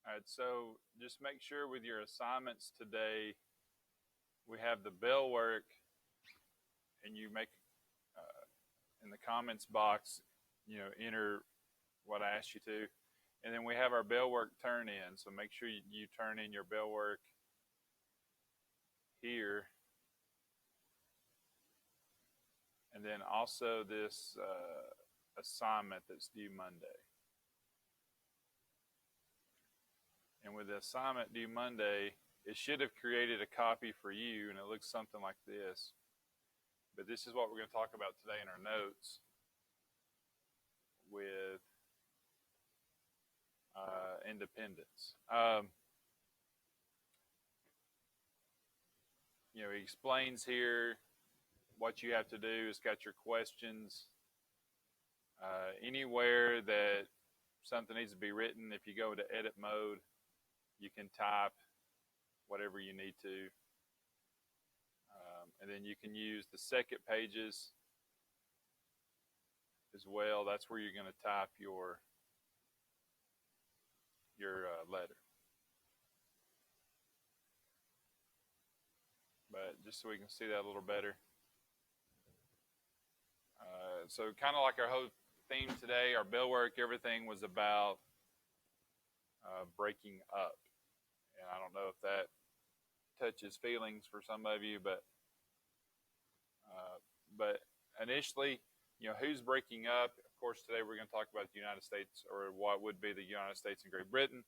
All right, so just make sure with your assignments today, we have the bell work, and you make in the comments box, enter what I asked you to, and then we have our bell work turn in. So make sure you turn in your bell work here, and then also this assignment that's due Monday. And with the assignment due Monday, it should have created a copy for you, and it looks something like this. But this is what we're going to talk about today in our notes with independence. He explains here what you have to do. It's got your questions. Anywhere that something needs to be written, if you go to edit mode, you can type whatever you need to. And then you can use the second pages as well. That's where you're going to type your letter. But just so we can see that a little better. So kind of like our whole theme today, our bell work, everything was about breaking up. And I don't know if that touches feelings for some of you, but initially, who's breaking up? Of course, today we're going to talk about the United States, or what would be the United States and Great Britain.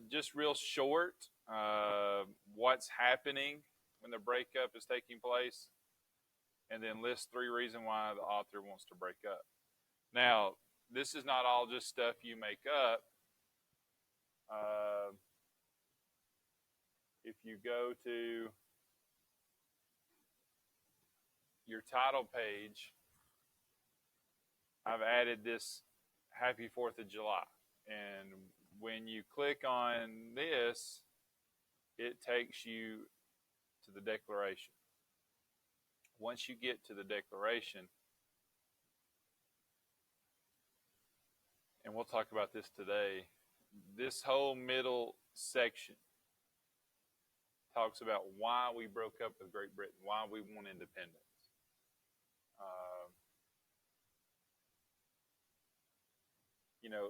Just real short, what's happening when the breakup is taking place, and then list 3 reasons why the author wants to break up. Now, this is not all just stuff you make up. If you go to your title page, I've added this Happy 4th of July. And when you click on this, it takes you to the Declaration. Once you get to the Declaration, and we'll talk about this today, this whole middle section talks about why we broke up with Great Britain, why we want independence.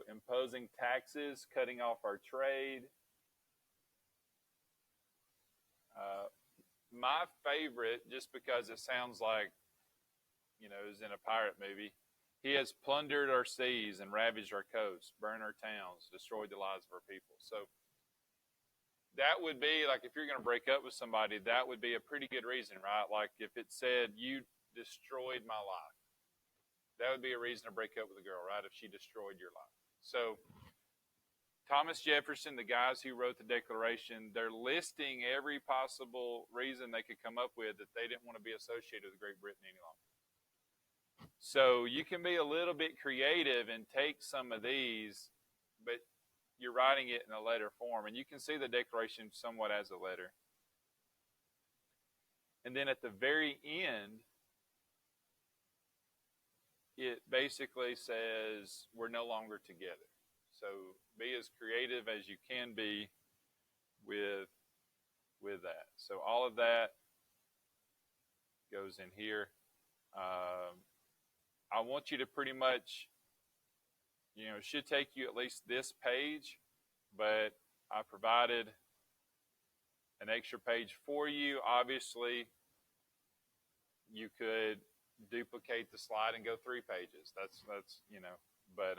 Imposing taxes, cutting off our trade. My favorite, just because it sounds like, is in a pirate movie. He has plundered our seas and ravaged our coasts, burned our towns, destroyed the lives of our people. So that would be, like, if you're going to break up with somebody, that would be a pretty good reason, right? Like if it said, you destroyed my life. That would be a reason to break up with a girl, right? If she destroyed your life. So Thomas Jefferson, the guys who wrote the Declaration, they're listing every possible reason they could come up with that they didn't want to be associated with Great Britain any longer. So you can be a little bit creative and take some of these, but you're writing it in a letter form. And you can see the Declaration somewhat as a letter. And then at the very end, it basically says we're no longer together. So be as creative as you can be with that. So all of that goes in here. I want you to pretty much, it should take you at least this page, but I provided an extra page for you. Obviously, you could duplicate the slide and go 3 pages. That's but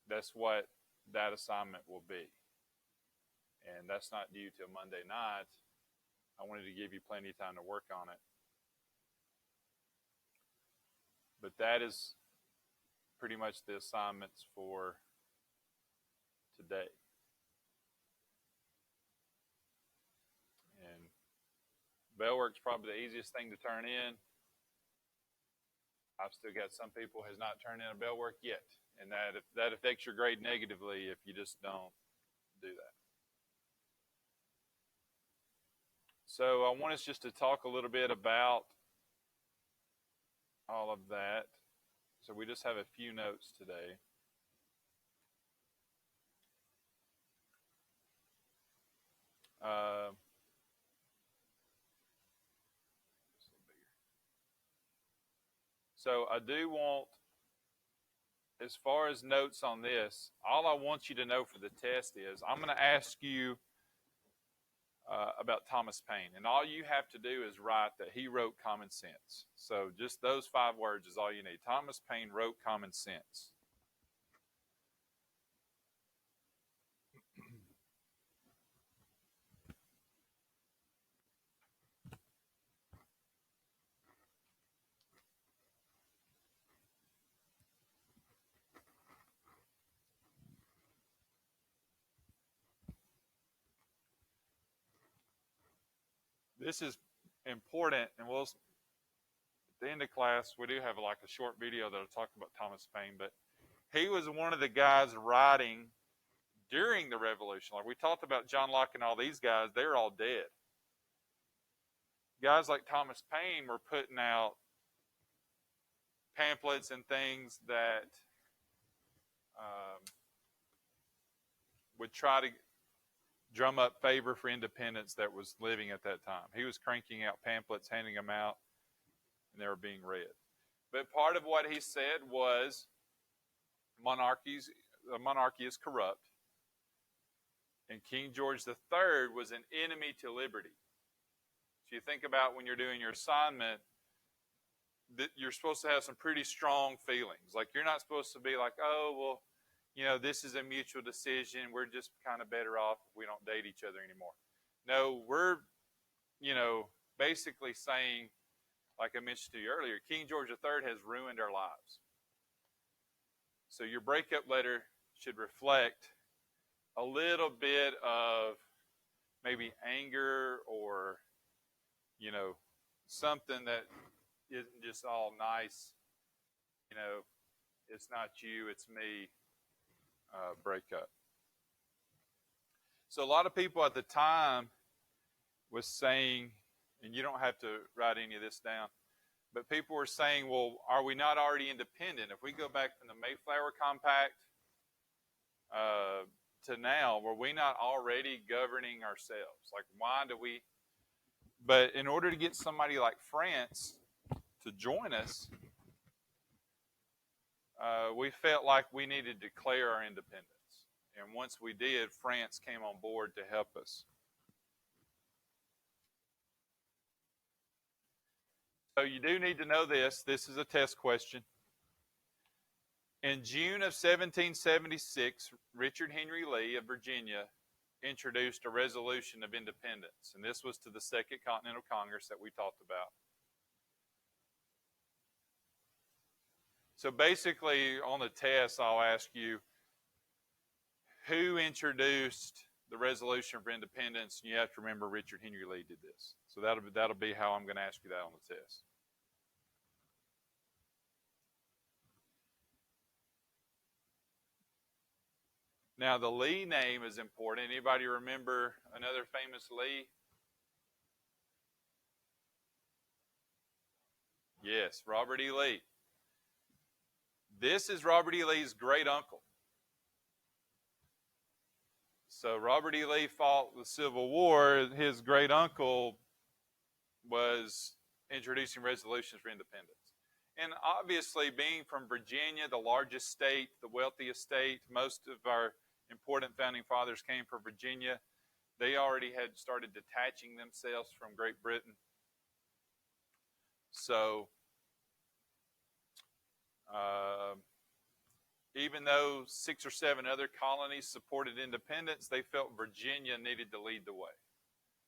that's what that assignment will be. And that's not due till Monday night. I wanted to give you plenty of time to work on it. But that is pretty much the assignments for today. And bell work's probably the easiest thing to turn in. I've still got some people who has not turned in a bell work yet. And that affects your grade negatively if you just don't do that. So I want us just to talk a little bit about all of that. So we just have a few notes today. Uh, so I do want, as far as notes on this, all I want you to know for the test is I'm going to ask you about Thomas Paine, and all you have to do is write that he wrote Common Sense. So just those 5 words is all you need. Thomas Paine wrote Common Sense. This is important, and we'll, at the end of class, we do have like a short video that'll talk about Thomas Paine, but he was one of the guys writing during the Revolution. Like we talked about John Locke and all these guys, they're all dead. Guys like Thomas Paine were putting out pamphlets and things that would try to drum up favor for independence that was living at that time. He was cranking out pamphlets, handing them out, and they were being read. But part of what he said was monarchy is corrupt, and King George III was an enemy to liberty. So you think about when you're doing your assignment, that you're supposed to have some pretty strong feelings. Like you're not supposed to be like, oh, well, you know, this is a mutual decision. We're just kind of better off if we don't date each other anymore. No, we're, you know, basically saying, like I mentioned to you earlier, King George III has ruined our lives. So your breakup letter should reflect a little bit of maybe anger or, you know, something that isn't just all nice, you know, it's not you, it's me, breakup. So a lot of people at the time was saying, and you don't have to write any of this down, but people were saying, well, are we not already independent? If we go back from the Mayflower Compact to now, were we not already governing ourselves? Like, why do we? But in order to get somebody like France to join us, we felt like we needed to declare our independence. And once we did, France came on board to help us. So you do need to know this. This is a test question. In June of 1776, Richard Henry Lee of Virginia introduced a resolution of independence. And this was to the Second Continental Congress that we talked about. So basically, on the test, I'll ask you, who introduced the Resolution for Independence? And you have to remember Richard Henry Lee did this. So that'll be how I'm going to ask you that on the test. Now, the Lee name is important. Anybody remember another famous Lee? Yes, Robert E. Lee. This is Robert E. Lee's great uncle. So Robert E. Lee fought the Civil War. His great uncle was introducing resolutions for independence. And obviously, being from Virginia, the largest state, the wealthiest state, most of our important founding fathers came from Virginia. They already had started detaching themselves from Great Britain. So, even though 6 or 7 other colonies supported independence, they felt Virginia needed to lead the way.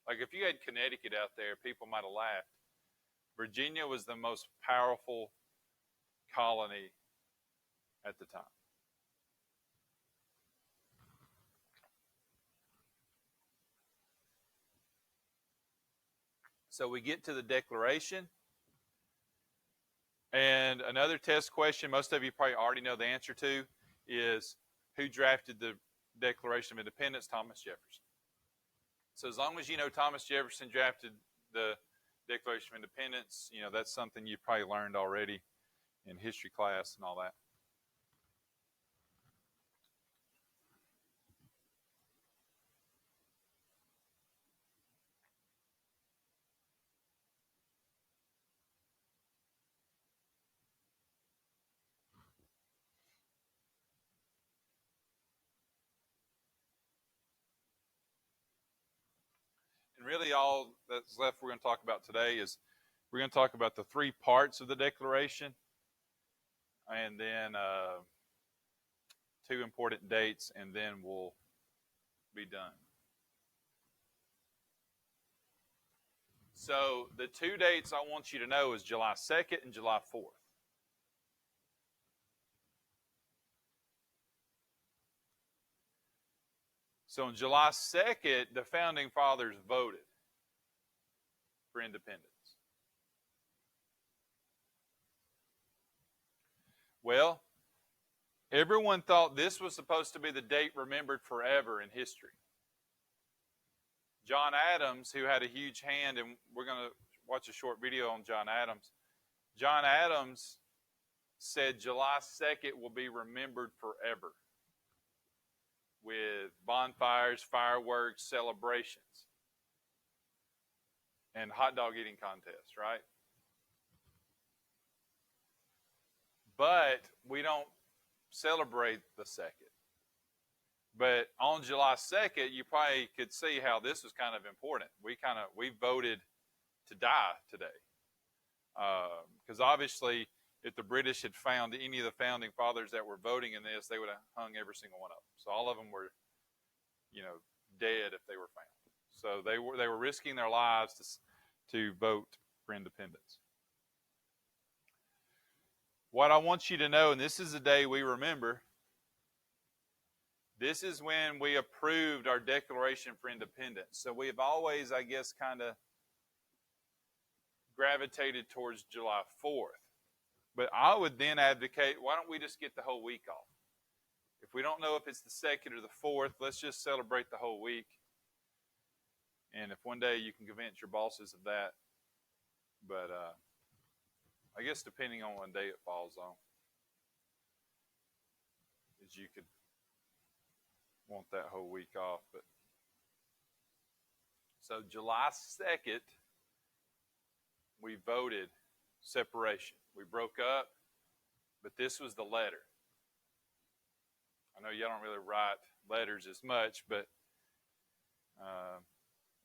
Like if you had Connecticut out there, people might have laughed. Virginia was the most powerful colony at the time. So we get to the Declaration. And another test question most of you probably already know the answer to is, who drafted the Declaration of Independence? Thomas Jefferson. So as long as you know Thomas Jefferson drafted the Declaration of Independence, you know, that's something you probably learned already in history class and all that. really all that's left we're going to talk about today is we're going to talk about the three parts of the Declaration, and then two important dates, and then we'll be done. So the two dates I want you to know is July 2nd and July 4th. So on July 2nd, the Founding Fathers voted for independence. Well, everyone thought this was supposed to be the date remembered forever in history. John Adams, who had a huge hand, and we're going to watch a short video on John Adams. John Adams said July 2nd will be remembered forever with bonfires, fireworks, celebrations, and hot dog eating contests, right? But we don't celebrate the 2nd. But on July 2nd, you probably could see how this was kind of important. We voted to die today. Because obviously, if the British had found any of the Founding Fathers that were voting in this, they would have hung every single one of them. So all of them were, dead if they were found. So they were risking their lives to vote for independence. What I want you to know, and this is the day we remember, this is when we approved our Declaration for Independence. So we have always, I guess, kind of gravitated towards July 4th. But I would then advocate, why don't we just get the whole week off? If we don't know if it's the 2nd or the 4th, let's just celebrate the whole week. And if one day you can convince your bosses of that, but I guess depending on what day it falls on, is you could want that whole week off. But so July 2nd, we voted separation. We broke up, but this was the letter. I know y'all don't really write letters as much, but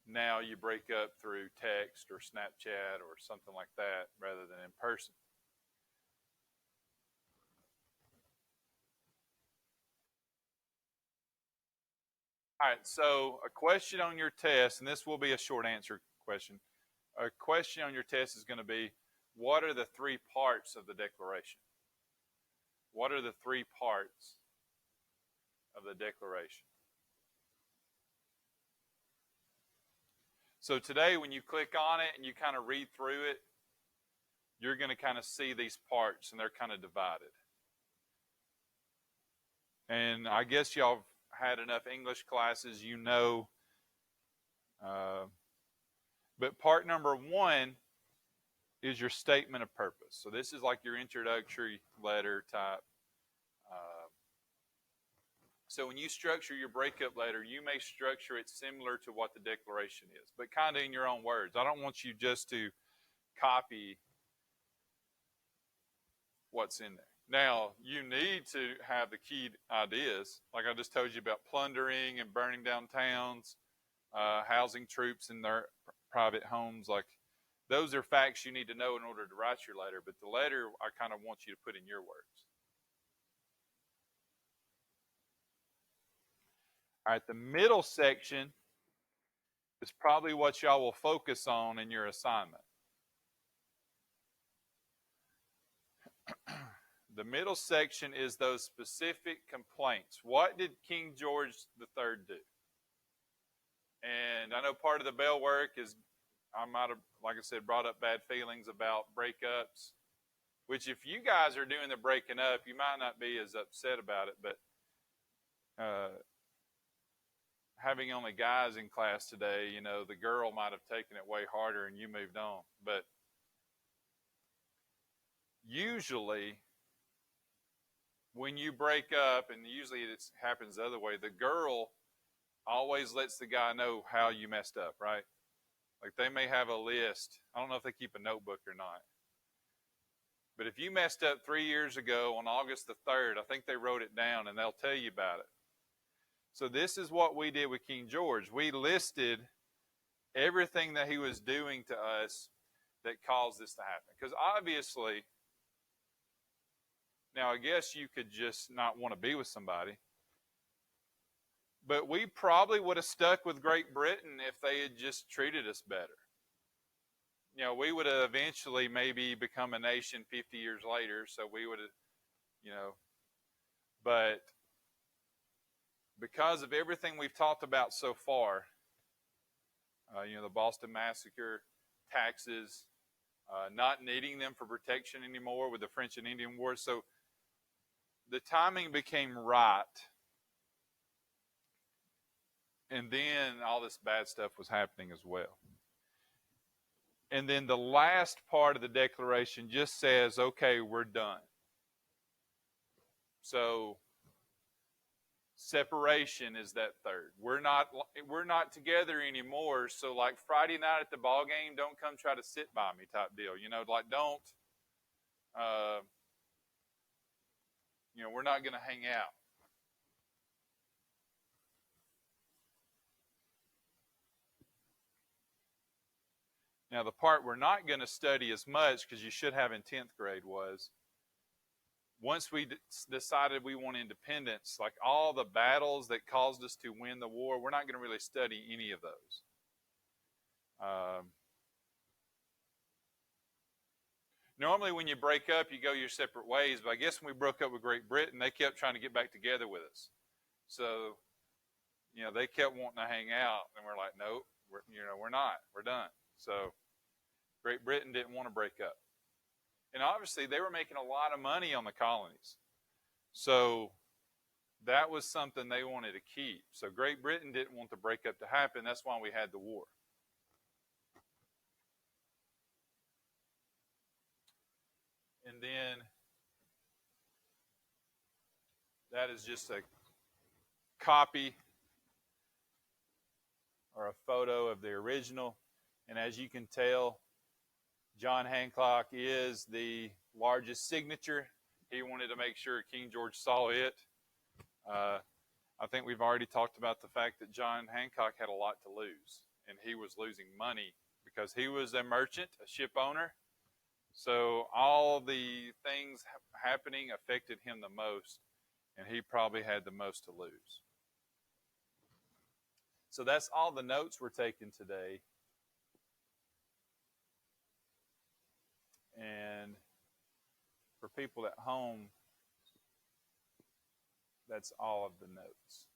now you break up through text or Snapchat or something like that rather than in person. All right, so a question on your test, and this will be a short answer question. A question on your test is going to be, what are the three parts of the Declaration? What are the three parts of the Declaration? So today, when you click on it and you kind of read through it, you're going to kind of see these parts, and they're kind of divided. And I guess y'all have had enough English classes, you know. But part number one is your statement of purpose. So this is like your introductory letter type. So when you structure your breakup letter, you may structure it similar to what the Declaration is, but kind of in your own words. I don't want you just to copy what's in there. Now, you need to have the key ideas, like I just told you about plundering and burning down towns, housing troops in their private homes. Like, those are facts you need to know in order to write your letter, but the letter I kind of want you to put in your words. All right, the middle section is probably what y'all will focus on in your assignment. The middle section is those specific complaints. What did King George III do? And I know part of the bell work is, I might have, like I said, brought up bad feelings about breakups, which if you guys are doing the breaking up, you might not be as upset about it, but having only guys in class today, the girl might have taken it way harder and you moved on. But usually, when you break up, and usually it happens the other way, the girl always lets the guy know how you messed up, right? Like, they may have a list. I don't know if they keep a notebook or not. But if you messed up 3 years ago on August the 3rd, I think they wrote it down, and they'll tell you about it. So this is what we did with King George. We listed everything that he was doing to us that caused this to happen. Because obviously, now I guess you could just not want to be with somebody, but we probably would have stuck with Great Britain if they had just treated us better. You know, we would have eventually maybe become a nation 50 years later, so we would have, you know, but because of everything we've talked about so far, you know, the Boston Massacre, taxes, not needing them for protection anymore with the French and Indian Wars, so the timing became right. And then all this bad stuff was happening as well. And then the last part of the declaration just says, okay, we're done. So separation is that third. We're not together anymore. So like Friday night at the ball game, don't come try to sit by me type deal. You know, like don't, you know, we're not going to hang out. Now, the part we're not going to study as much, because you should have in 10th grade, was once we decided we want independence, like all the battles that caused us to win the war, we're not going to really study any of those. Normally, when you break up, you go your separate ways, but I guess when we broke up with Great Britain, they kept trying to get back together with us. So, you know, they kept wanting to hang out, and we're like, nope, we're not. We're done. So, Great Britain didn't want to break up. And obviously, they were making a lot of money on the colonies. So that was something they wanted to keep. So Great Britain didn't want the breakup to happen. That's why we had the war. And then that is just a copy or a photo of the original. And as you can tell, John Hancock is the largest signature. He wanted to make sure King George saw it. I think we've already talked about the fact that John Hancock had a lot to lose, and he was losing money because he was a merchant, a ship owner. So all the things happening affected him the most, and he probably had the most to lose. So that's all the notes we're taking today. And for people at home, that's all of the notes.